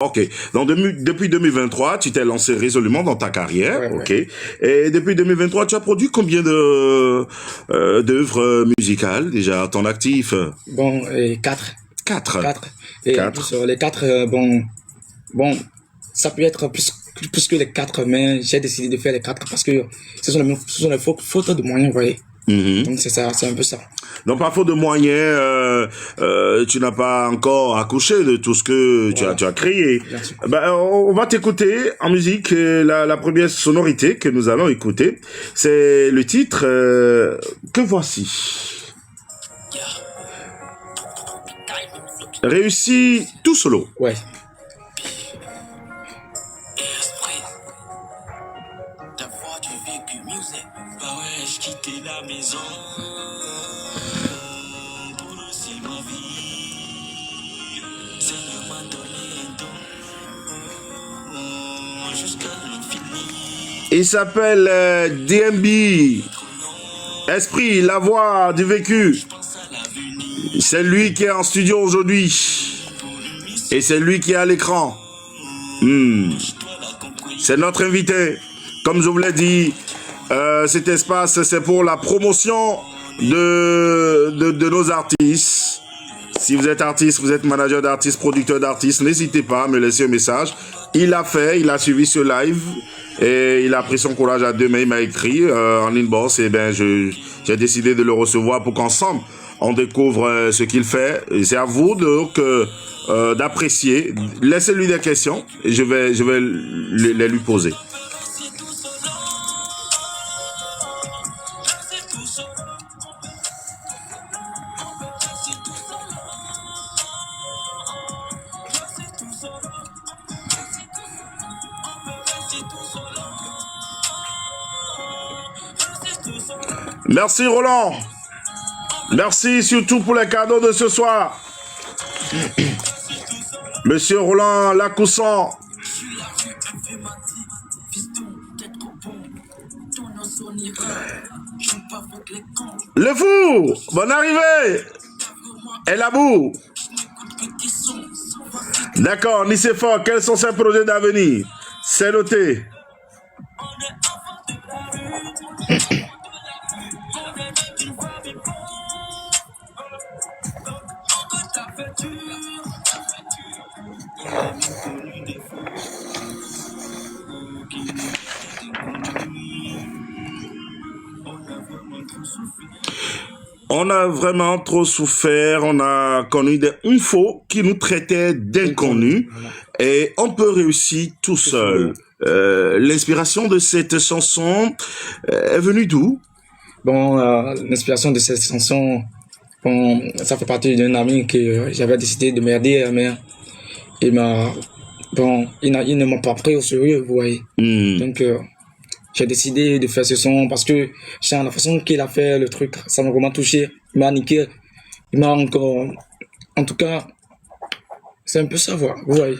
Ok. Donc, depuis 2023, tu t'es lancé résolument dans ta carrière. Ouais, Ok. ouais. Et depuis 2023, tu as produit combien d'œuvres musicales déjà à ton actif? Bon, quatre. Quatre. Quatre. Et en Quatre. plus, les quatre, bon, ça peut être plus que les quatre, mais j'ai décidé de faire les quatre parce que ce sont les fautes de moyens, vous voyez. Mhm. Donc c'est ça, c'est un peu ça. Donc, par faute de moyens, tu n'as pas encore accouché de tout ce que Voilà. tu as créé. Bien sûr. Ben, on va t'écouter en musique. La première sonorité que nous allons écouter, c'est le titre Que voici. Réussi tout solo. Ouais. La maison pour aussi ma vie, Seigneur m'a donné un don jusqu'à l'infini. Il s'appelle DMB. Esprit, la voix du vécu. C'est lui qui est en studio aujourd'hui. Et c'est lui qui est à l'écran. C'est notre invité. Comme je vous l'ai dit, cet espace, c'est pour la promotion de nos artistes. Si vous êtes artiste, vous êtes manager d'artistes, producteur d'artistes, n'hésitez pas à me laisser un message. Il l'a fait, il a suivi ce live et il a pris son courage à deux mains. Il m'a écrit en inbox et ben j'ai décidé de le recevoir pour qu'ensemble on découvre ce qu'il fait. C'est à vous donc d'apprécier. Laissez-lui des questions et je vais les lui poser. Merci Roland. Merci surtout pour les cadeaux de ce soir. Monsieur Roland Lacousson. Le fou, bonne arrivée. Et la boue. D'accord, Nicéphore, quels sont ses projets d'avenir? C'est noté. On a vraiment trop souffert, on a connu des infos qui nous traitaient d'inconnus et on peut réussir tout seul. L'inspiration de cette chanson est venue d'où? Bon, l'inspiration de cette chanson, bon, ça fait partie d'un ami que j'avais décidé de m'aider, mais il ne m'a pas pris au sérieux, vous voyez. Donc, j'ai décidé de faire ce son parce que la façon qu'il a fait le truc, ça m'a vraiment touché. Il m'a niqué. Il m'a encore... En tout cas, c'est un peu ça, vous voyez.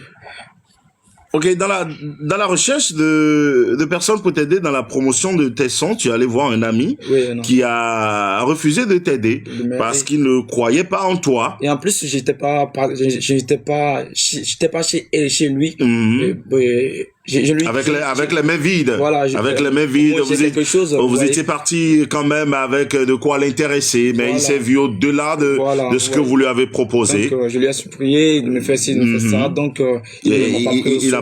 Ok, dans la recherche de personnes pour t'aider dans la promotion de tes sons, tu es allé voir un ami qui a refusé de t'aider parce qu'il ne croyait pas en toi. Et en plus, j'étais pas chez lui. Avec les mains vides. Voilà, avec les mains vides, vous étiez parti quand même avec de quoi l'intéresser, mais il s'est vu au-delà de ce que vous lui avez proposé. Donc, je lui ai supplié de me faire ci, de me faire ça, donc il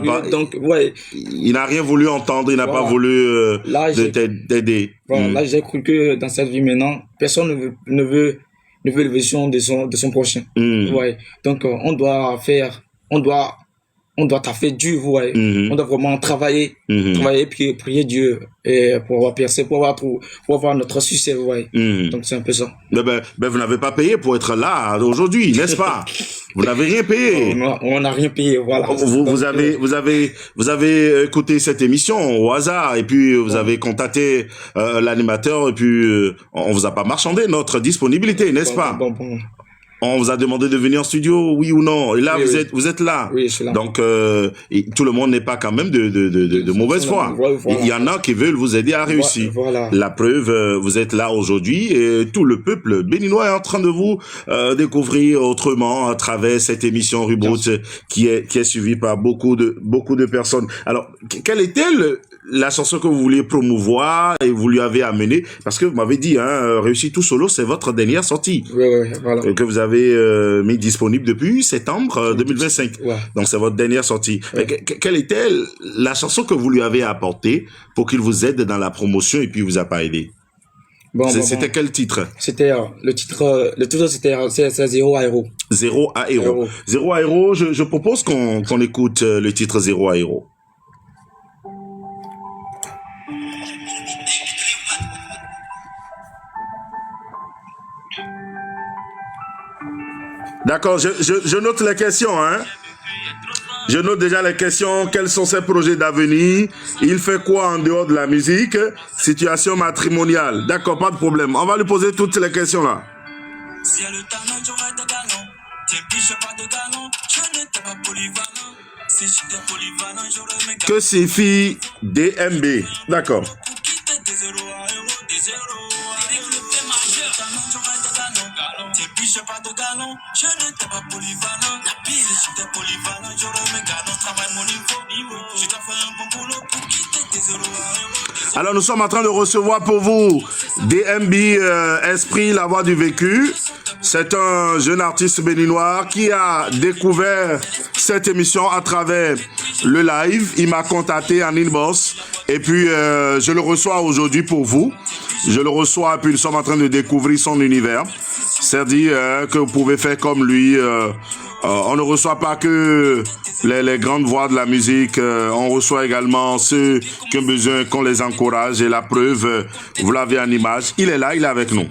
n'a rien voulu entendre, il n'a pas voulu t'aider. Là, j'ai cru que dans cette vie maintenant, personne ne veut l'évolution de son prochain. Ouais. Donc, on doit taffer dur, vous voyez. On doit vraiment travailler, puis prier Dieu et pour avoir percé, pour avoir notre succès, vous voyez. Donc c'est un peu ça. Ben, vous n'avez pas payé pour être là aujourd'hui, n'est-ce pas? Vous n'avez rien payé. On n'a rien payé, voilà. Vous avez écouté cette émission au hasard et puis vous avez contacté l'animateur et puis on vous a pas marchandé notre disponibilité, n'est-ce pas? On vous a demandé de venir en studio, oui ou non? Et là, Oui, oui. vous êtes là. Oui, je suis là. Donc, et tout le monde n'est pas quand même de mauvaise foi. Voilà. Il y en a qui veulent vous aider à réussir. Voilà. La preuve, vous êtes là aujourd'hui et tout le peuple béninois est en train de vous découvrir autrement à travers cette émission Reboot qui est suivie par beaucoup de personnes. Alors, quelle était la chanson que vous vouliez promouvoir et vous lui avez amené? Parce que vous m'avez dit, Réussi tout solo, c'est votre dernière sortie. Oui, voilà. Que vous avez mis disponible depuis septembre 2025. Ouais. Donc c'est votre dernière sortie. Ouais. Quelle était la chanson que vous lui avez apportée pour qu'il vous aide dans la promotion et puis il vous a pas aidé? C'était quel titre? C'était le titre c'était c'est Zéro à Héros. Zéro à Héros. Zéro à Héros, je propose qu'on écoute le titre Zéro à Héros. D'accord, je note les questions, hein. Je note déjà les questions. Quels sont ses projets d'avenir? Il fait quoi en dehors de la musique? Situation matrimoniale. D'accord, pas de problème. On va lui poser toutes les questions là. Si le talent, j'aurais des galons. Tiens, puis j'ai pas de galons. Je n'étais pas polyvalent. Si j'étais polyvalent, j'aurais mes galons. Que signifie DMB? D'accord. Pour quitter des zéros à héros, des zéros. Développé majeur. Talent, j'aurais des galons. Tiens, puis j'ai pas de galons. Je n'étais pas polyvalent. Si j'étais polyvalent, j'aurais mes galons. Travaille mon niveau. Je dois faire un bon boulot pour quitter des zéros à héros. Alors nous sommes en train de recevoir pour vous DMB Esprit, la voix du vécu. C'est un jeune artiste béninois qui a découvert cette émission à travers le live. Il m'a contacté en inbox et puis je le reçois aujourd'hui pour vous. Je le reçois et puis nous sommes en train de découvrir son univers. C'est-à-dire que vous pouvez faire comme lui. On ne reçoit pas que les grandes voix de la musique, on reçoit également ceux qui ont besoin qu'on les encourage. Et la preuve, vous l'avez en image, il est là, il est avec nous.